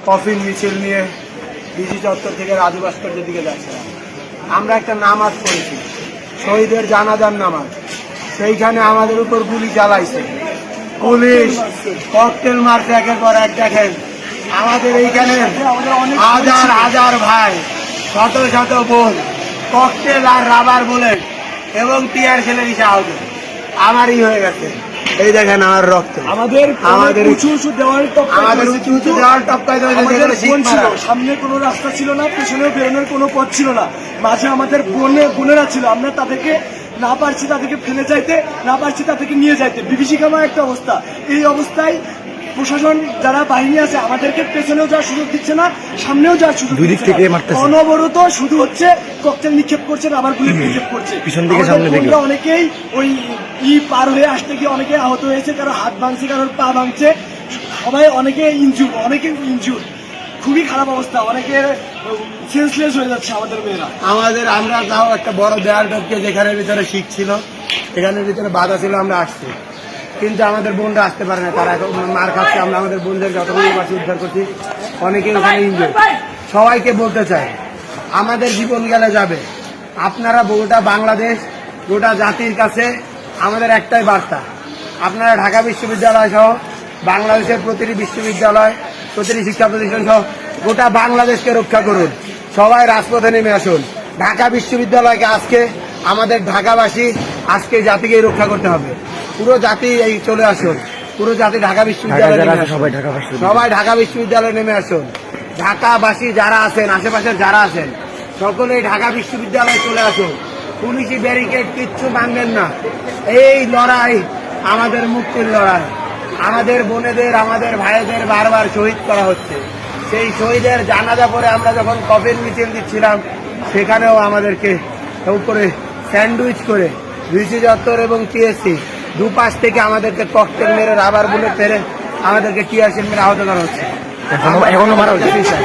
Coffin মিছিল নিয়ে DG চত্বর থেকে রাজু ভাস্কর্যের দিকে যাচ্ছিলাম। আমরা একটা নামাজ পড়েছি, শহীদের জানাজার নামাজ। সেইখানে আমাদের উপর গুলি চালাইছে পুলিশ, ককটেল মারছে একের পর এক। দেখেন আমাদের এইখানে হাজার হাজার ভাই, শত শত বোন ককটেল আর রাবার বুলেট এবং টিয়ার খেলে দিছে আহত। আমারই হয়ে গেছে। এই দেখেন আমার রক্ত। আমাদের উঁচু উঁচু দেওয়াল টপকাই সামনে কোনো রাস্তা ছিল না, পেছনেও বেরোনোর কোনো পথ ছিল না। মাঝে আমাদের বোনেরা ছিল, আমরা তাদেরকে না পারছি তাদেরকে ফেলে যাইতে, না পারছি তাদেরকে নিয়ে যাইতে। বিভীষিকাময় একটা অবস্থা। এই অবস্থায় প্রশাসন যারা বাহিনী আছে আমাদেরকে পেছনেও যাওয়ার সুযোগ দিচ্ছে না, সামনেও যাওয়ার সুযোগ দিচ্ছে না। অনবরত শুধু হচ্ছে ককটেল নিক্ষেপ করছে, রাবার বুলেট নিক্ষেপ করছে। অনেকেই ওই পার হয়ে আসতে গিয়ে অনেকে আহত হয়েছে, কারো হাত ভাঙছে, কারোর পা ভাঙছে, সবাই অনেকে ইনজুর। খুবই খারাপ অবস্থা, অনেকে সেন্সলেস হয়ে যাচ্ছে আমাদের মেয়েরা। আমরা তাও একটা বড় দেয়াল টপকে যেখানে ভিতরে শিখছিল, এখানের ভিতরে বাধা ছিল, আমরা আসছি। কিন্তু আমাদের বোনরা আসতে পারে না, তারা এখন মার খাচ্ছে। আমরা আমাদের বোনদের যতগুলো পাশে উদ্ধার করছি, অনেকে ওখানে ইনজুর। সবাইকে বলতে চাই, আমাদের জীবন গেলে যাবে। আপনারা গোটা বাংলাদেশ, গোটা জাতির কাছে আমাদের একটাই বার্তা, আপনারা ঢাকা বিশ্ববিদ্যালয় সহ বাংলাদেশের প্রতিটি বিশ্ববিদ্যালয়, প্রতিটি শিক্ষা প্রতিষ্ঠান সহ গোটা বাংলাদেশকে রক্ষা করুন। সবাই রাজপথে নেমে আসুন। ঢাকা বিশ্ববিদ্যালয়কে আজকে আমাদের ঢাকাবাসী, আজকে জাতিকে রক্ষা করতে হবে। পুরো জাতি এই চলে আসুন, পুরো জাতি ঢাকা বিশ্ববিদ্যালয়ে সবাই ঢাকা বিশ্ববিদ্যালয়ে নেমে আসুন। ঢাকাবাসী যারা আছেন, আশেপাশের যারা আছেন, সকলেই ঢাকা বিশ্ববিদ্যালয়ে চলে আসুন। পুলিশি ব্যারিকেড কিচ্ছু ভাঙবেন না। এই লড়াই আমাদের মুক্তির লড়াই। আমাদের বোনেদের, আমাদের ভাইদের বারবার শহীদ করা হচ্ছে। সেই শহীদের জানাজা পরে আমরা যখন কফিন মিছিল দিচ্ছিলাম, সেখানেও আমাদেরকে উপরে স্যান্ডউইচ করে ডিজি চত্বর এবং টিএসসি দুপাশ থেকে আমাদেরকে ককটেল মেরে, রাবার বুলেট মেরে, আমাদেরকে টিয়ার শেল মেরে আহত করা হচ্ছে। এখনো মারা হচ্ছে।